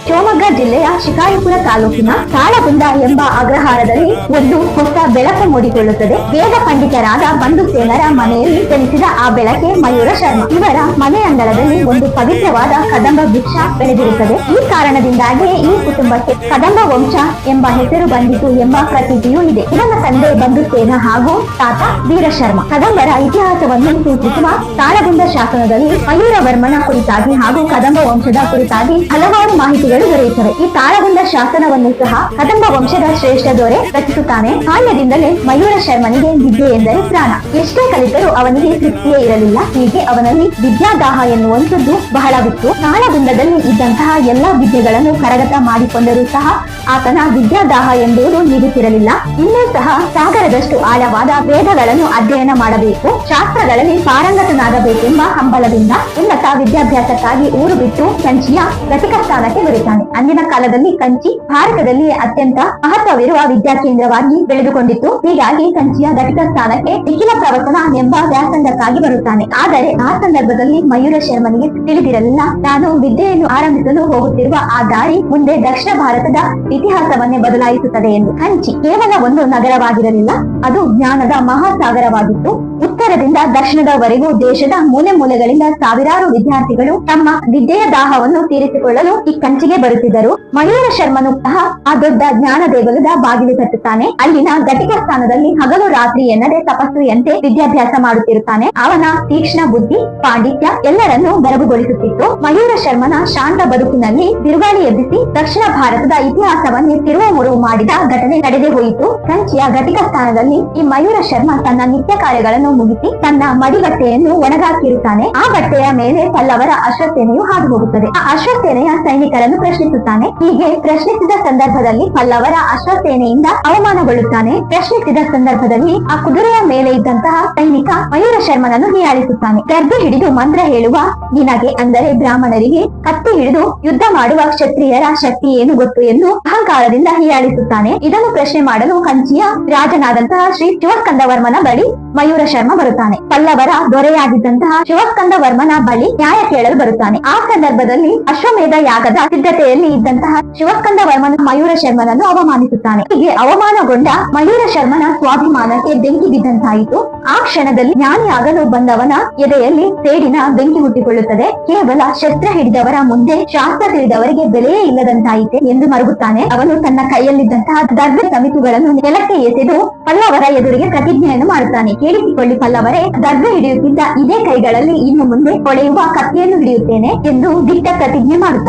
ಶಿವಮೊಗ್ಗ ಜಿಲ್ಲೆಯ ಶಿಕಾರಿಪುರ ತಾಲೂಕಿನ ತಾಳಗುಂದ ಎಂಬ ಅಗ್ರಹಾರದಲ್ಲಿ ಒಂದು ಹೊಸ ಬೆಳಕು ಮೂಡಿಕೊಳ್ಳುತ್ತದೆ. ವೇದ ಪಂಡಿತರಾದ ಬಂಧು ಸೇನರ ಮನೆಯಲ್ಲಿ ಜನಿಸಿದ ಆ ಬೆಳಕೆ ಮಯೂರ ಶರ್ಮ. ಇವರ ಮನೆ ಅಂಗಳದಲ್ಲಿ ಒಂದು ಪವಿತ್ರವಾದ ಕದಂಬ ವೃಕ್ಷ ಬೆಳೆದಿರುತ್ತದೆ. ಈ ಕಾರಣದಿಂದಾಗಿ ಈ ಕುಟುಂಬಕ್ಕೆ ಕದಂಬ ವಂಶ ಎಂಬ ಹೆಸರು ಬಂದಿತು ಎಂಬ ಪ್ರತೀತಿಯೂ ಇದೆ. ಇವನ ತಂದೆ ಬಂಧು ಸೇನ ಹಾಗೂ ತಾತ ವೀರಶರ್ಮ. ಕದಂಬರ ಇತಿಹಾಸವನ್ನು ಸೂಚಿಸುವ ತಾಳಗುಂದ ಶಾಸನದಲ್ಲಿ ಮಯೂರವರ್ಮನ ಕುರಿತಾಗಿ ಹಾಗೂ ಕದಂಬ ವಂಶದ ಕುರಿತಾಗಿ ಹಲವಾರು ಮಾಹಿತಿಗಳು ದೊರೆಯುತ್ತವೆ. ಈ ತಾಳಗುಂದ ಶಾಸನವನ್ನು ಸಹ ಕದಂಬ ವಂಶದ ಶ್ರೇಷ್ಠ ದೊರೆ ರಚಿಸುತ್ತಾನೆ. ಬಾಲ್ಯದಿಂದಲೇ ಮಯೂರ ಶರ್ಮನಿಗೆ ವಿದ್ಯೆ ಎಂದರೆ ಪ್ರಾಣ. ಎಷ್ಟೇ ಕಲಿತರೂ ಅವನಿಗೆ ತೃಪ್ತಿಯೇ ಇರಲಿಲ್ಲ. ಹೀಗೆ ಅವನಲ್ಲಿ ವಿದ್ಯಾದಾಹ ಎನ್ನುವಂಥದ್ದು ಬಹಳವಿತ್ತು. ತಾಳಗುಂದದಲ್ಲಿ ಇದ್ದಂತಹ ಎಲ್ಲಾ ವಿದ್ಯೆಗಳನ್ನು ಕರಗತ ಮಾಡಿಕೊಂಡರೂ ಸಹ ಆತನ ವಿದ್ಯಾದಾಹ ಎಂಬುದು ನೀಡುತ್ತಿರಲಿಲ್ಲ. ಇನ್ನೂ ಸಹ ಸಾಗರದಷ್ಟು ಆಳವಾದ ವೇದಗಳನ್ನು ಅಧ್ಯಯನ ಮಾಡಬೇಕು, ಶಾಸ್ತ್ರಗಳಲ್ಲಿ ಪಾರಂಗತನಾಗಬೇಕೆಂಬ ಹಂಬಲದಿಂದ ಉನ್ನತ ವಿದ್ಯಾಭ್ಯಾಸಕ್ಕಾಗಿ ಊರು ಬಿಟ್ಟು ಕಂಚಿಯ ರಸಿಕ ಸ್ಥಾನಕ್ಕೆ ಬರುತ್ತಾನೆ. ಅಂದಿನ ಕಾಲದಲ್ಲಿ ಕಂಚಿ ಭಾರತದಲ್ಲಿ ಅತ್ಯಂತ ಮಹತ್ವವಿರುವ ವಿದ್ಯಾಕೇಂದ್ರವಾಗಿ ಬೆಳೆದುಕೊಂಡಿತ್ತು. ಹೀಗಾಗಿ ಕಂಚಿಯ ಘಟಿಕ ಸ್ಥಾನಕ್ಕೆ ನಿಖಿಲ ಪ್ರವಚನ ಎಂಬ ವ್ಯಾಸಂಗಕ್ಕಾಗಿ ಬರುತ್ತಾನೆ. ಆದರೆ ಆ ಸಂದರ್ಭದಲ್ಲಿ ಮಯೂರ ಶರ್ಮನಿಗೆ ತಿಳಿದಿರಲಿಲ್ಲ, ನಾನು ವಿದ್ಯೆಯನ್ನು ಆರಂಭಿಸಲು ಹೋಗುತ್ತಿರುವ ಆ ದಾರಿ ಮುಂದೆ ದಕ್ಷಿಣ ಭಾರತದ ಇತಿಹಾಸವನ್ನೇ ಬದಲಾಯಿಸುತ್ತದೆ ಎಂದು. ಕಂಚಿ ಕೇವಲ ಒಂದು ನಗರವಾಗಿರಲಿಲ್ಲ, ಅದು ಜ್ಞಾನದ ಮಹಾಸಾಗರವಾಗಿತ್ತು. ಉತ್ತರದಿಂದ ದಕ್ಷಿಣದವರೆಗೂ ದೇಶದ ಮೂಲೆ ಮೂಲೆಗಳಿಂದ ಸಾವಿರಾರು ವಿದ್ಯಾರ್ಥಿಗಳು ತಮ್ಮ ವಿದ್ಯೆಯ ದಾಹವನ್ನು ತೀರಿಸಿಕೊಳ್ಳಲು ಈ ಕಂಚಿಗೆ ಬರುತ್ತಿದ್ದರು. ಮಯೂರ ಶರ್ಮನು ಸಹ ಆ ದೊಡ್ಡ ಜ್ಞಾನ ದೇಗುಲದ ಬಾಗಿಲು ತಟ್ಟುತ್ತಾನೆ. ಅಲ್ಲಿನ ಘಟಿಕ ಸ್ಥಾನದಲ್ಲಿ ಹಗಲು ರಾತ್ರಿ ಎನ್ನದೆ ತಪಸ್ವಿಯಂತೆ ವಿದ್ಯಾಭ್ಯಾಸ ಮಾಡುತ್ತಿರುತ್ತಾನೆ. ಅವನ ತೀಕ್ಷ್ಣ ಬುದ್ಧಿ, ಪಾಂಡಿತ್ಯ ಎಲ್ಲರನ್ನೂ ಬೆರಗುಗೊಳಿಸುತ್ತಿತ್ತು. ಮಯೂರ ಶರ್ಮನ ಶಾಂತ ಬದುಕಿನಲ್ಲಿ ಬಿರುಗಾಳಿ ಎಬ್ಬಿಸಿ ದಕ್ಷಿಣ ಭಾರತದ ಇತಿಹಾಸವನ್ನೇ ತಿರುವು ಮಾಡಿದ ಘಟನೆ ನಡೆದೇ ಹೋಯಿತು. ಕಂಚಿಯ ಘಟಿಕ ಸ್ಥಾನದಲ್ಲಿ ಈ ಮಯೂರ ಶರ್ಮ ತನ್ನ ನಿತ್ಯ ಕಾರ್ಯಗಳನ್ನು ಮುಗಿಸಿ ತನ್ನ ಮಡಿಗಟ್ಟೆಯನ್ನು ಒಣಗಾಕಿರುತ್ತಾನೆ. ಆ ಬಟ್ಟೆಯ ಮೇಲೆ ಪಲ್ಲವರ ಅಶ್ವಸೇನೆಯು ಹಾದು ಹೋಗುತ್ತದೆ. ಆ ಅಶ್ವಸೇನೆಯ ಸೈನಿಕರನ್ನು ಪ್ರಶ್ನಿಸುತ್ತಾನೆ. ಹೀಗೆ ಪ್ರಶ್ನಿಸಿದ ಸಂದರ್ಭದಲ್ಲಿ ಪಲ್ಲವರ ಅಶ್ವಸೇನೆಯಿಂದ ಅವಮಾನಗೊಳ್ಳುತ್ತಾನೆ. ಪ್ರಶ್ನಿಸಿದ ಸಂದರ್ಭದಲ್ಲಿ ಆ ಕುದುರೆಯ ಮೇಲೆ ಇದ್ದಂತಹ ಸೈನಿಕ ಮಯೂರ ಶರ್ಮನನ್ನು ಹೀಯಾಳಿಸುತ್ತಾನೆ. ಗರ್ಭೆ ಹಿಡಿದು ಮಂತ್ರ ಹೇಳುವ ನಿನಗೆ, ಅಂದರೆ ಬ್ರಾಹ್ಮಣರಿಗೆ, ಕತ್ತಿ ಹಿಡಿದು ಯುದ್ಧ ಮಾಡುವ ಕ್ಷತ್ರಿಯರ ಶಕ್ತಿ ಏನು ಗೊತ್ತು ಎಂದು ಅಹಂಕಾರದಿಂದ ಹೀಯಾಳಿಸುತ್ತಾನೆ. ಇದನ್ನು ಪ್ರಶ್ನೆ ಮಾಡಲು ಕಂಚಿಯ ರಾಜನಾದಂತಹ ಶ್ರೀ ಶಿವಸ್ಕಂದವರ್ಮನ ಬಳಿ ಮಯೂರ ಶರ್ಮ ಬರುತ್ತಾನೆ. ಪಲ್ಲವರ ದೊರೆಯಾಗಿದ್ದಂತಹ ಶಿವಸ್ಕಂದವರ್ಮನ ಬಳಿ ನ್ಯಾಯ ಕೇಳಲು ಬರುತ್ತಾನೆ. ಆ ಸಂದರ್ಭದಲ್ಲಿ ಅಶ್ವಮೇಧ ಯಾಗದ ಸಿದ್ಧತೆಯಲ್ಲಿ ಇದ್ದಂತಹ ಶಿವಸ್ಕಂದವರ್ಮನ ಮಯೂರ ಶರ್ಮನನ್ನು ಅವಮಾನಿಸುತ್ತಾನೆ. ಹೀಗೆ ಅವಮಾನಗೊಂಡ ಮಯೂರ ಶರ್ಮನ ಸ್ವಾಭಿಮಾನಕ್ಕೆ ಬೆಂಕಿ ಬಿದ್ದಂತಾಯಿತು. ಆ ಕ್ಷಣದಲ್ಲಿ ಜ್ಞಾನಿಯಾಗಲು ಬಂದವನ ಎದೆಯಲ್ಲಿ ಸೇಡಿನ ಬೆಂಕಿ ಹುಟ್ಟಿಕೊಳ್ಳುತ್ತದೆ. ಕೇವಲ ಶಸ್ತ್ರ ಹಿಡಿದವರ ಮುಂದೆ ಶಾಸ್ತ್ರ ತಿಳಿದವರಿಗೆ ಬೆಲೆಯೇ ಇಲ್ಲದಂತಾಯಿತೆ ಎಂದು ಮರುಗುತ್ತಾನೆ. ಅವನು ತನ್ನ ಕೈಯಲ್ಲಿದ್ದಂತಹ ದರ್ಭ ಸಮಿತಿಗಳನ್ನು ನೆಲಕ್ಕೆ ಎಸೆದು ಪಲ್ಲವರ ಎದುರಿಗೆ ಪ್ರತಿಜ್ಞೆಯನ್ನು ಮಾಡುತ್ತಾನೆ. ಕೇಳಿಸಿಕೊಳ್ಳಿ ಪಲ್ಲವರೇ, ದರ್ಭ ಹಿಡಿಯುತ್ತಿದ್ದ ಇದೇ ಕೈಗಳಲ್ಲಿ ಇನ್ನು ಮುಂದೆ ಹೊಳೆಯುವ ಕತ್ತಿಯನ್ನು ಹಿಡಿಯುತ್ತೇನೆ ಎಂದು ದಿಟ್ಟ ಪ್ರತಿಜ್ಞೆ ಮಾಡುತ್ತಾನೆ.